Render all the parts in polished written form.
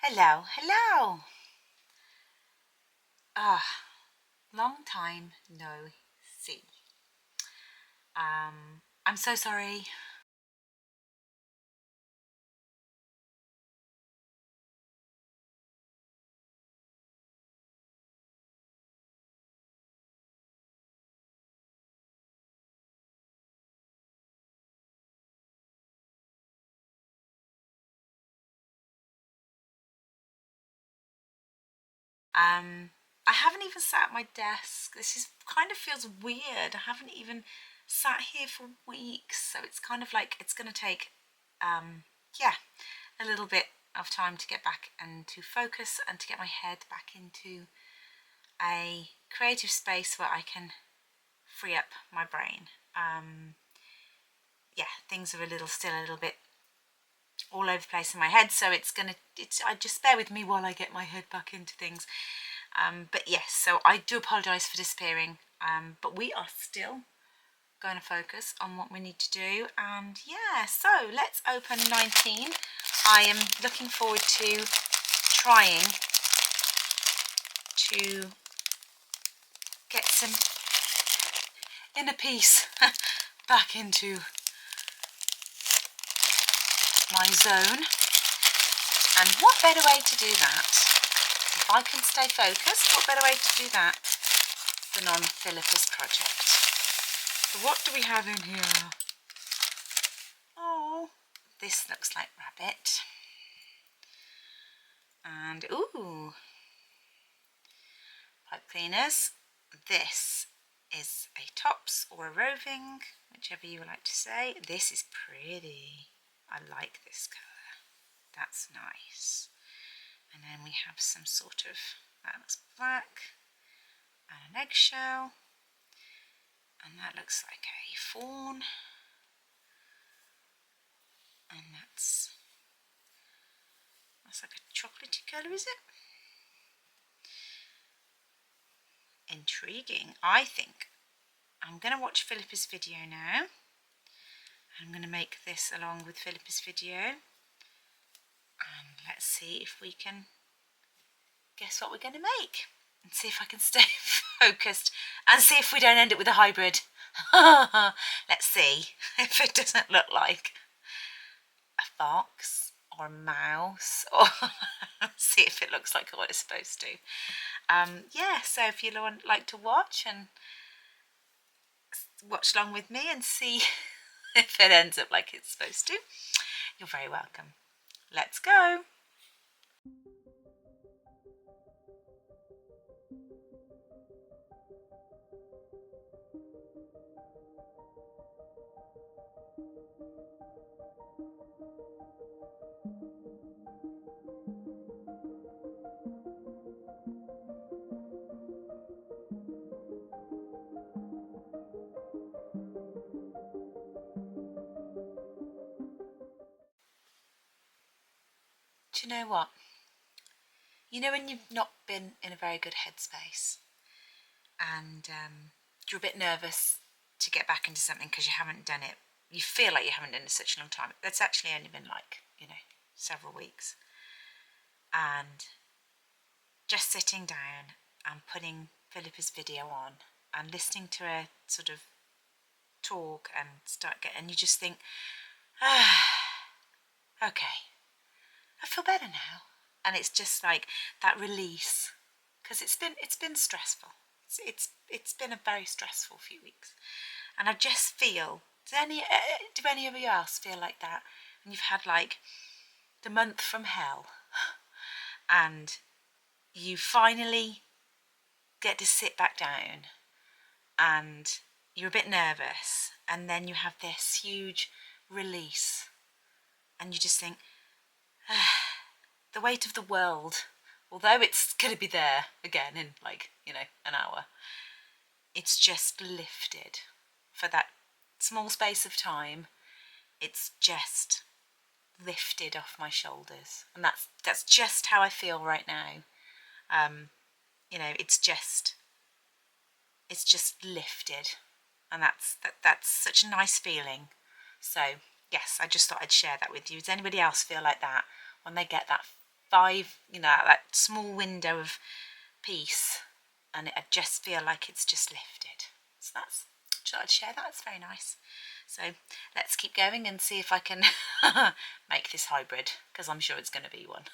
Hello, hello. Long time no see. I'm so sorry. I haven't even sat at my desk. This is kind of feels weird. I haven't even sat here for weeks, so it's kind of like it's going to take, yeah, a little bit of time to get back and to focus and to get my head back into a creative space where I can free up my brain. Yeah, things are still a little bit all over the place in my head, so I just bear with me while I get my head back into things. But yes, so I do apologise for disappearing, but we are still going to focus on what we need to do. And yeah, so let's open 19. I am looking forward to trying to get some inner peace back into my zone. And what better way to do that? If I can stay focused, what better way to do that than on Philippa's project? So what do we have in here? Oh, this looks like rabbit. And ooh, pipe cleaners. This is a tops or a roving, whichever you would like to say. This is pretty. I like this colour. That's nice. And then we have some sort of, that looks black, and an eggshell, and that looks like a fawn, and that's like a chocolatey colour, is it? Intriguing. I think I'm going to watch Philippa's video now. I'm going to make this along with Philippa's video, and let's see if we can guess what we're going to make, and see if I can stay focused, and see if we don't end up with a hybrid. Let's see if it doesn't look like a fox or a mouse, or see if it looks like what it's supposed to. Yeah, so if you like to watch along with me and see if it ends up like it's supposed to, you're very welcome. Let's go. Do you know what? You know when you've not been in a very good headspace and you're a bit nervous to get back into something because you haven't done it. You feel like you haven't done it such a long time. That's actually only been like, several weeks. And just sitting down and putting Philippa's video on and listening to her sort of talk and and you just think, okay, I feel better now. And it's just like that release, because it's been stressful. It's been a very stressful few weeks, and I just feel. Do any of you else feel like that? And you've had like the month from hell, and you finally get to sit back down, and you're a bit nervous, and then you have this huge release, and you just think, the weight of the world, although it's going to be there again in like, an hour, it's just lifted for that small space of time. It's just lifted off my shoulders, and that's just how I feel right now. It's just lifted, and that's such a nice feeling. So yes, I just thought I'd share that with you. Does anybody else feel like that when they get that that small window of peace, and I just feel like it's just lifted. So I'd share that. It's very nice. So let's keep going and see if I can make this hybrid, because I'm sure it's going to be one.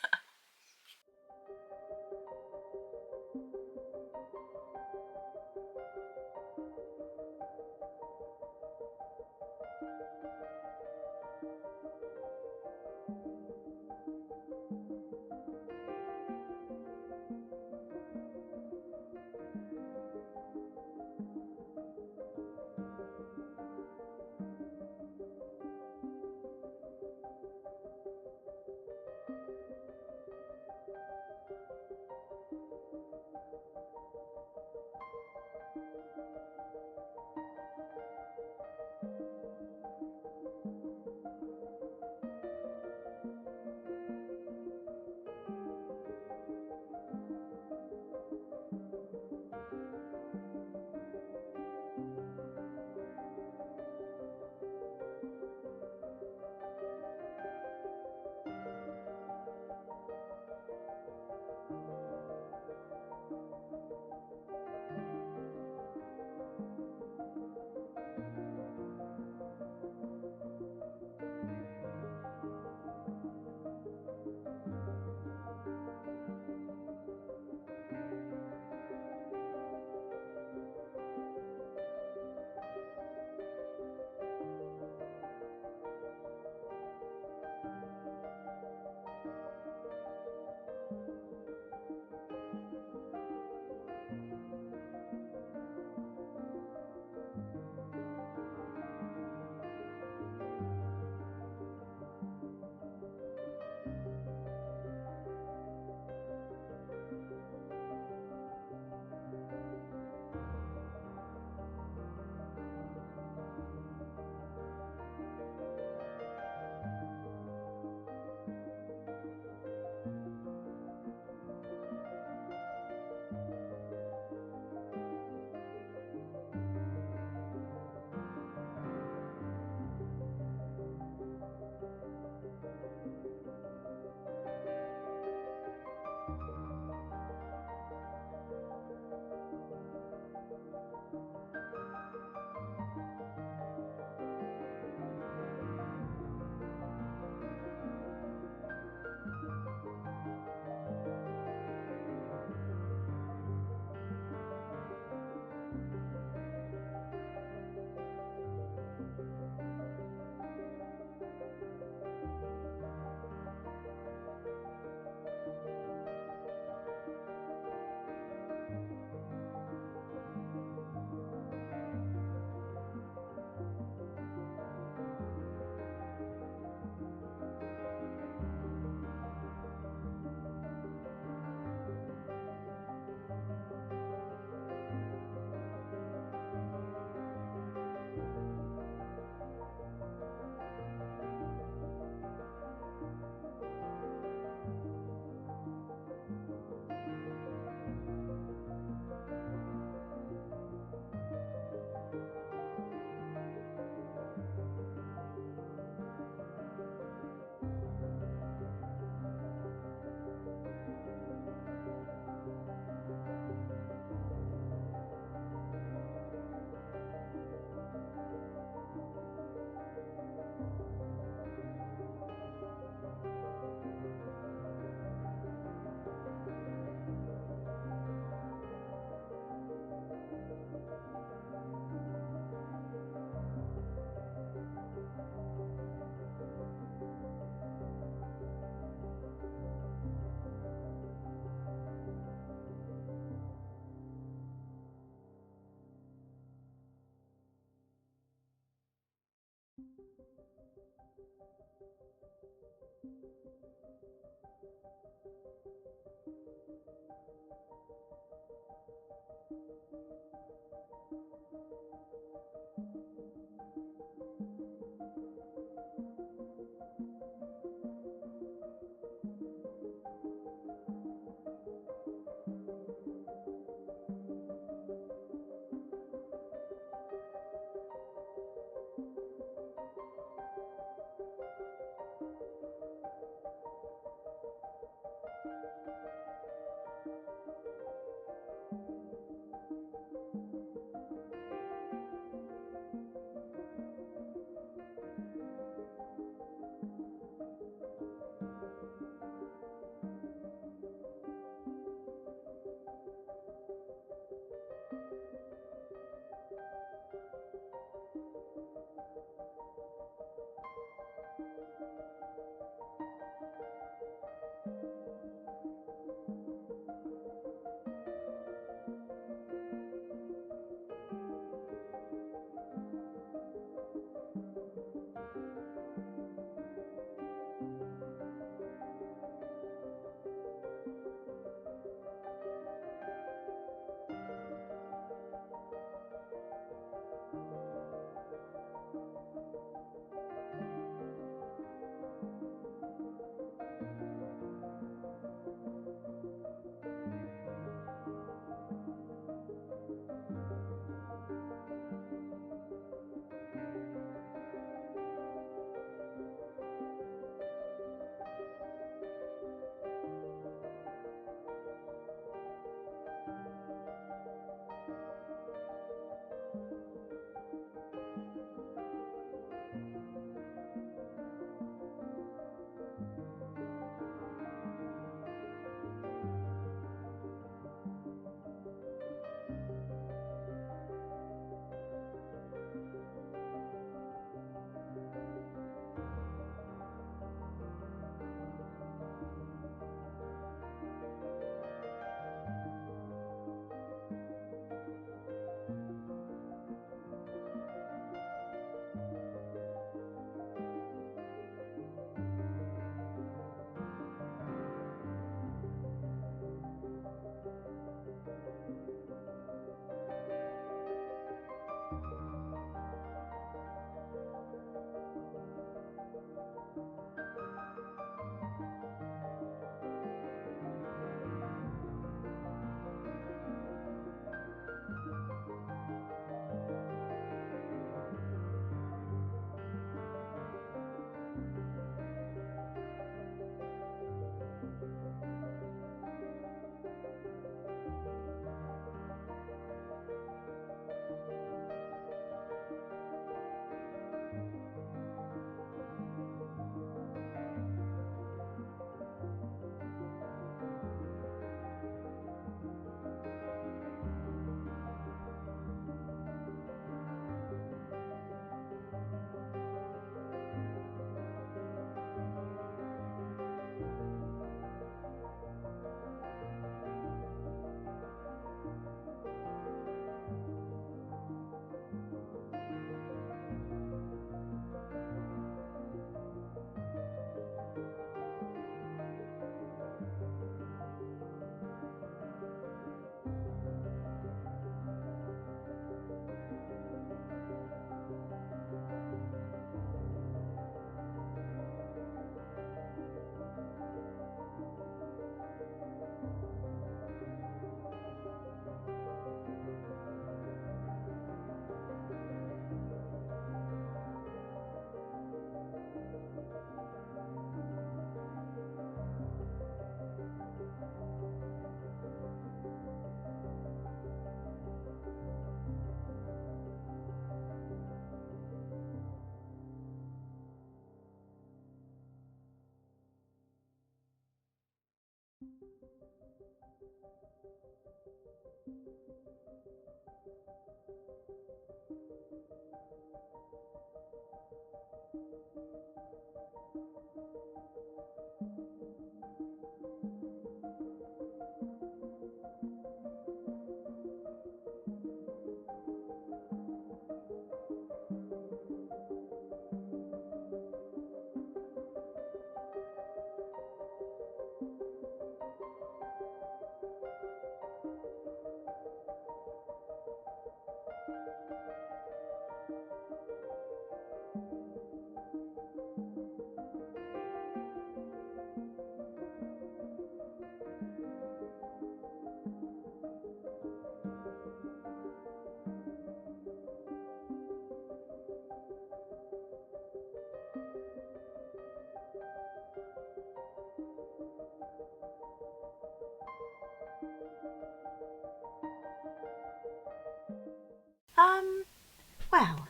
Well,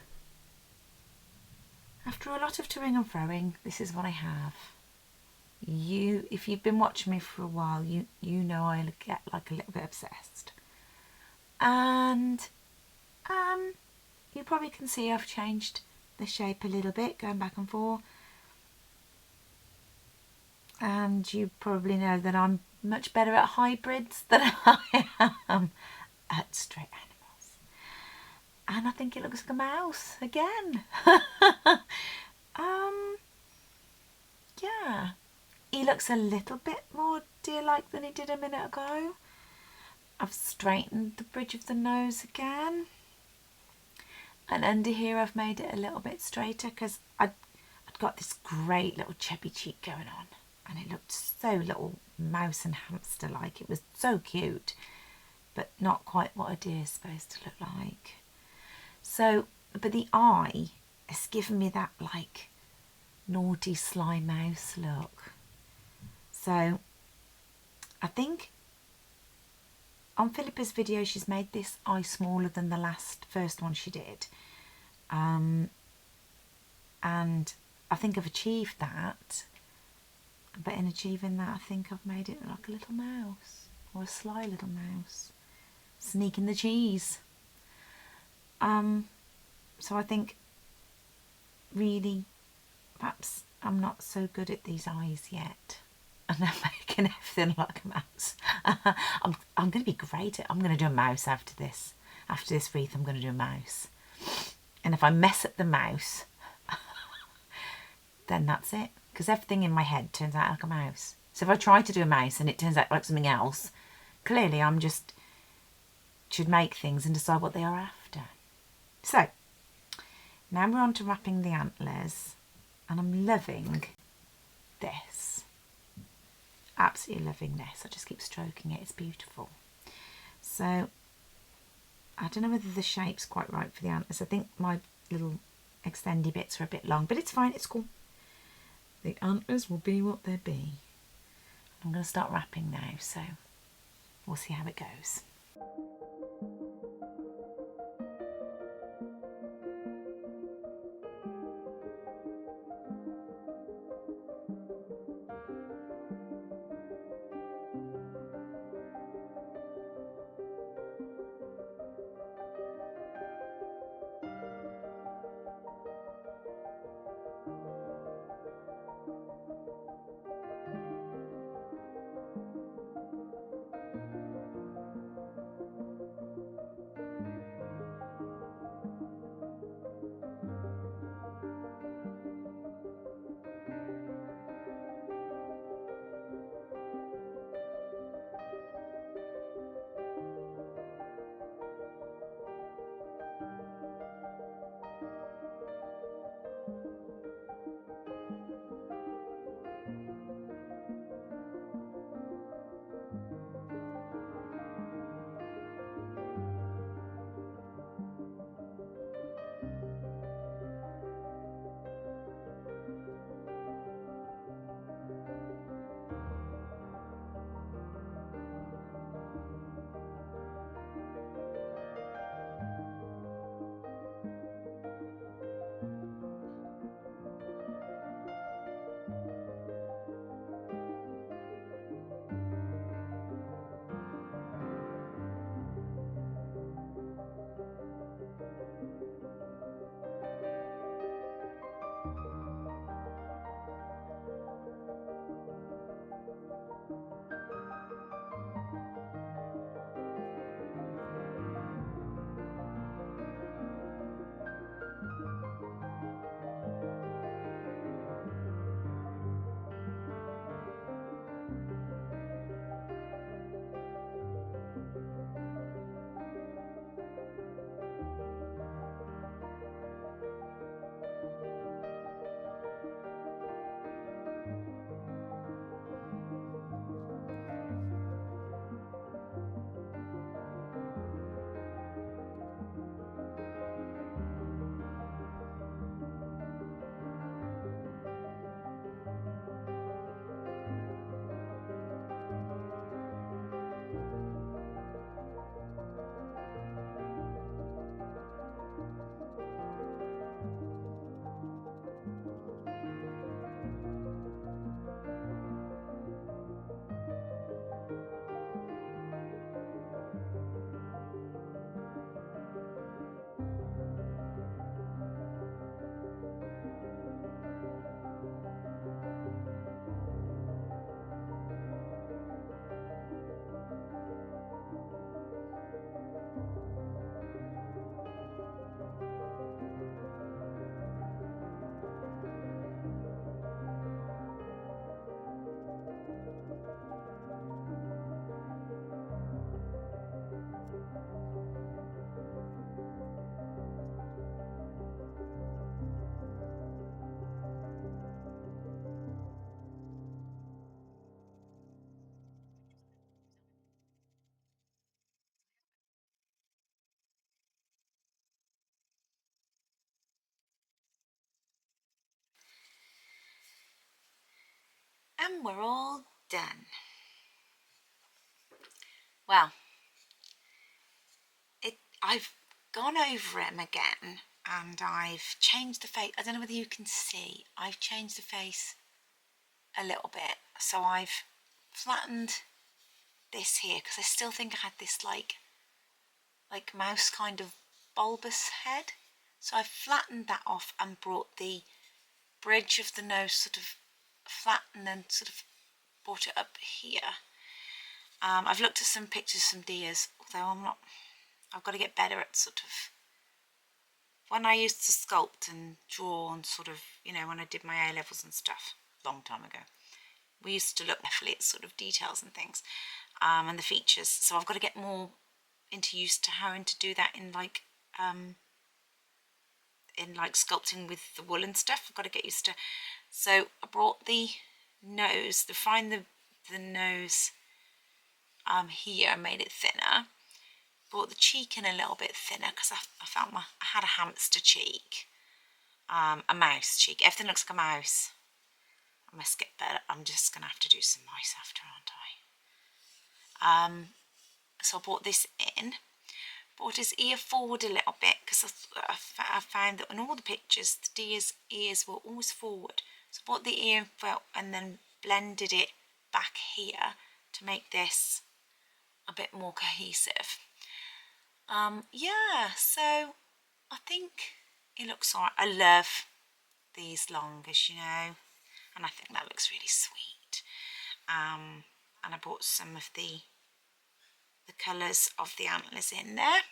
after a lot of toing and froing, this is what I have. If you've been watching me for a while, you know I get like a little bit obsessed. And you probably can see I've changed the shape a little bit, going back and forth. And you probably know that I'm much better at hybrids than I am at straight animals. And I think it looks like a mouse again. Yeah. He looks a little bit more deer-like than he did a minute ago. I've straightened the bridge of the nose again. And under here I've made it a little bit straighter because I'd got this great little chubby cheek going on. And it looked so little mouse and hamster like. It was so cute, but not quite what a deer is supposed to look like. So, but the eye has given me that like naughty sly mouse look. So I think on Philippa's video she's made this eye smaller than the first one she did. And I think I've achieved that. But in achieving that, I think I've made it like a little mouse, or a sly little mouse, sneaking the cheese. So I think really, perhaps I'm not so good at these eyes yet, and I'm making everything like a mouse. I'm going to be great at. I'm going to do a mouse after this. After this wreath, I'm going to do a mouse. And if I mess up the mouse, then that's it. Because everything in my head turns out like a mouse. So if I try to do a mouse and it turns out like something else, clearly I'm just should make things and decide what they are after. So now we're on to wrapping the antlers, and I'm loving this. Absolutely loving this. I just keep stroking it. It's beautiful. So I don't know whether the shape's quite right for the antlers. I think my little extendy bits are a bit long, but it's fine. It's cool. The antlers will be what they be. I'm going to start wrapping now, so we'll see how it goes. And we're all done. Well, I've gone over them again and I've changed the face. I don't know whether you can see, I've changed the face a little bit. So I've flattened this here because I still think I had this like mouse kind of bulbous head. So I've flattened that off and brought the bridge of the nose sort of flat and then sort of brought it up here. I've looked at some pictures, some deers, although I've got to get better at sort of, when I used to sculpt and draw and sort of, you know, when I did my A-levels and stuff, long time ago, we used to look carefully at sort of details and things, and the features. So I've got to get more used to how to do that in like sculpting with the wool and stuff. I've got to get used to. So I brought the nose, find the nose here, I made it thinner. Brought the cheek in a little bit thinner because I found I had a hamster cheek, a mouse cheek. Everything looks like a mouse. I must get better. I'm just gonna have to do some mice after, aren't I? So I brought this in. Brought his ear forward a little bit because I found that in all the pictures the deer's ears were always forward. So I brought the ear and then blended it back here to make this a bit more cohesive. Yeah, so I think it looks alright. I love these longish, you know, and I think that looks really sweet. And I brought some of the colours of the antlers in there.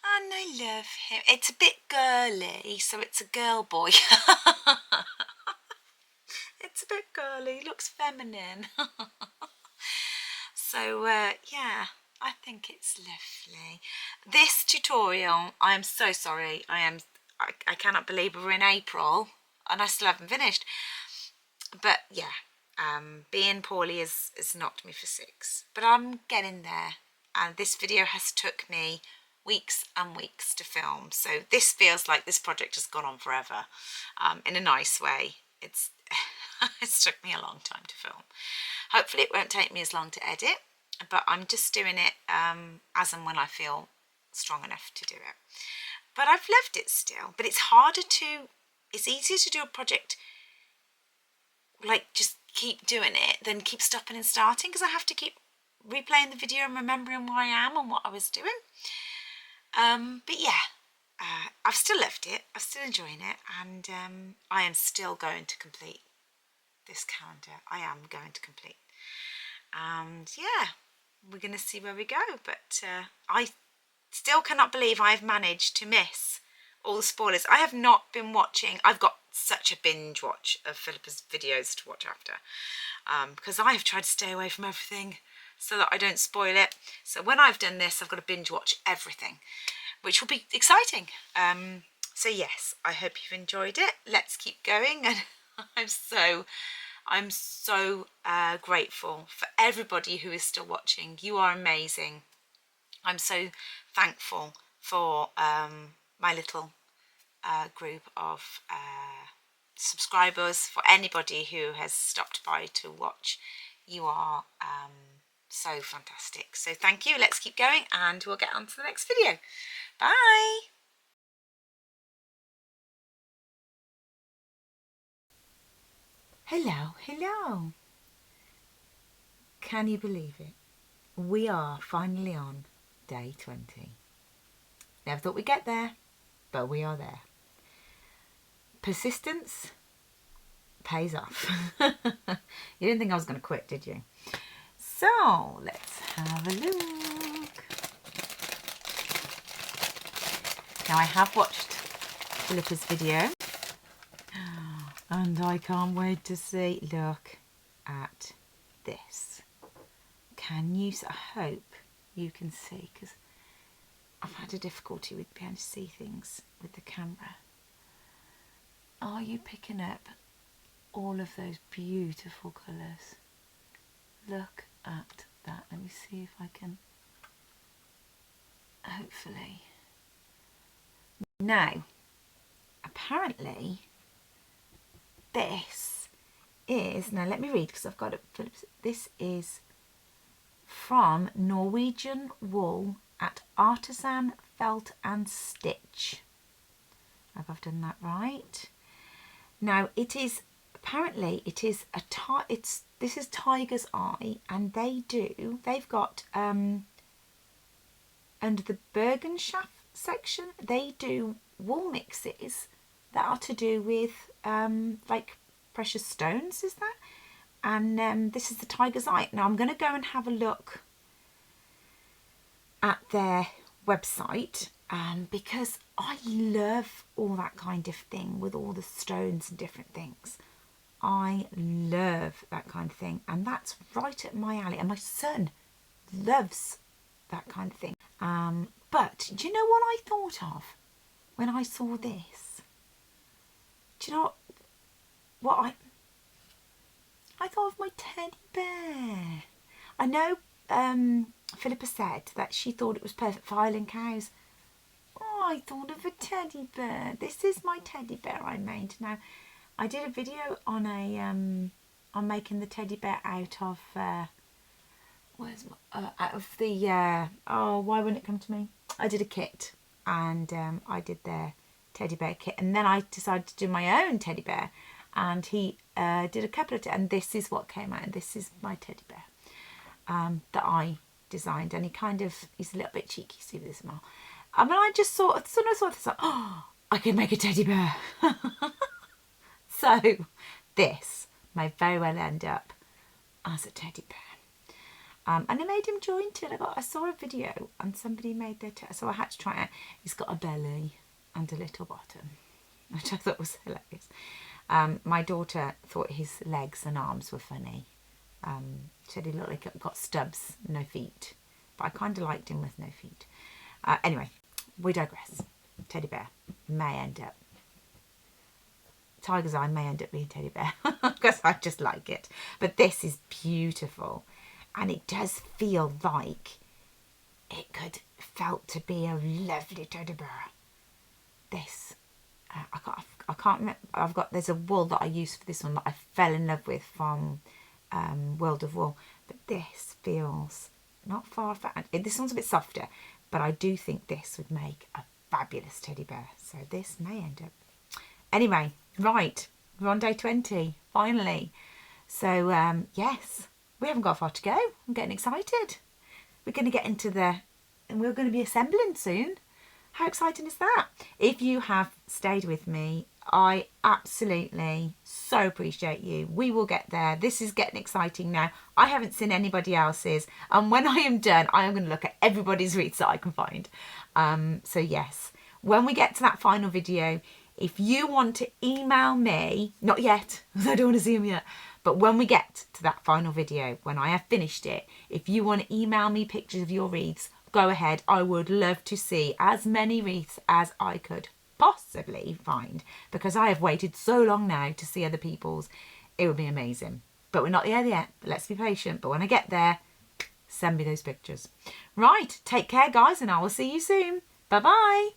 And I love him. It's a bit girly, so it's a girl boy. It's a bit girly, looks feminine. So yeah, I think it's lovely. This tutorial, I am so sorry. I cannot believe we're in April and I still haven't finished. But yeah, being poorly has knocked me for six. But I'm getting there. And this video has took me weeks and weeks to film. So this feels like this project has gone on forever, in a nice way. It's took me a long time to film. Hopefully it won't take me as long to edit, but I'm just doing it as and when I feel strong enough to do it. But I've loved it still, but it's easier to do a project like just keep doing it than keep stopping and starting, because I have to keep replaying the video and remembering where I am and what I was doing. But yeah, I've still loved it, I'm still enjoying it, and I am still going to complete this calendar. I am going to complete, and yeah, we're going to see where we go. But I still cannot believe I've managed to miss all the spoilers. I have not been watching. I've got such a binge watch of Philippa's videos to watch after, because I have tried to stay away from everything so that I don't spoil it. So when I've done this, I've got to binge watch everything, which will be exciting. So yes, I hope you've enjoyed it. Let's keep going. And I'm so grateful for everybody who is still watching. You are amazing. I'm so thankful for my little group of subscribers, for anybody who has stopped by to watch. You are so fantastic. So thank you. Let's keep going and we'll get on to the next video. Bye. Hello. Can you believe it? We are finally on day 20. Never thought we'd get there, but we are there. Persistence pays off. You didn't think I was going to quit, did you? So let's have a look. Now I have watched Philippa's video and I can't wait to see. Look at this. Can you? I hope you can see, because I've had a difficulty with being able to see things with the camera. Are you picking up all of those beautiful colours? Look at that. Let me see if I can, hopefully. Now, apparently this is, now let me read because I've got it. This is from Norwegian Wool at Artisan Felt and Stitch. I hope I've done that right. Now it is, apparently it is this is Tiger's Eye, and they've got under the Bergenschaft section, they do wool mixes that are to do with like precious stones, is that? And this is the Tiger's Eye. Now I'm going to go and have a look at their website because I love all that kind of thing with all the stones and different things. I love that kind of thing, and that's right up my alley, and my son loves that kind of thing. But do you know what I thought of when I saw this? Do you know what I thought of? My teddy bear. I know Philippa said that she thought it was perfect for Highland cows. Oh, I thought of a teddy bear. This is my teddy bear I made. Now, I did a video on on making the teddy bear out of oh, why wouldn't it come to me? I did a kit, and I did the teddy bear kit, and then I decided to do my own teddy bear, and he did a couple of and this is what came out, and this is my teddy bear that I designed, and he's a little bit cheeky, see this smile. I mean, I just saw this, like, oh, I can make a teddy bear. So this may very well end up as a teddy bear. And I made him jointed. I saw a video and somebody made their so I had to try it out. He's got a belly and a little bottom, which I thought was hilarious. My daughter thought his legs and arms were funny. She said he looked like he got stubs, no feet. But I kind of liked him with no feet. Anyway, we digress. Teddy bear may end up. Tiger's Eye may end up being teddy bear because I just like it. But this is beautiful, and it does feel like it felt to be a lovely teddy bear. This I can't remember. There's a wool that I use for this one that I fell in love with from World of Wool, but this feels not far from. This one's a bit softer, but I do think this would make a fabulous teddy bear. So this may end up. Anyway, right, we're on day 20, finally. So, yes, we haven't got far to go. I'm getting excited. We're going to get into and we're going to be assembling soon. How exciting is that? If you have stayed with me, I absolutely so appreciate you. We will get there. This is getting exciting now. I haven't seen anybody else's. And when I am done, I am going to look at everybody's wreaths that I can find. So, yes, when we get to that final video, if you want to email me, not yet, because I don't want to see them yet, but when we get to that final video, when I have finished it, if you want to email me pictures of your wreaths, go ahead. I would love to see as many wreaths as I could possibly find, because I have waited so long now to see other people's. It would be amazing. But we're not there yet. Let's be patient. But when I get there, send me those pictures. Right, take care, guys, and I will see you soon. Bye-bye.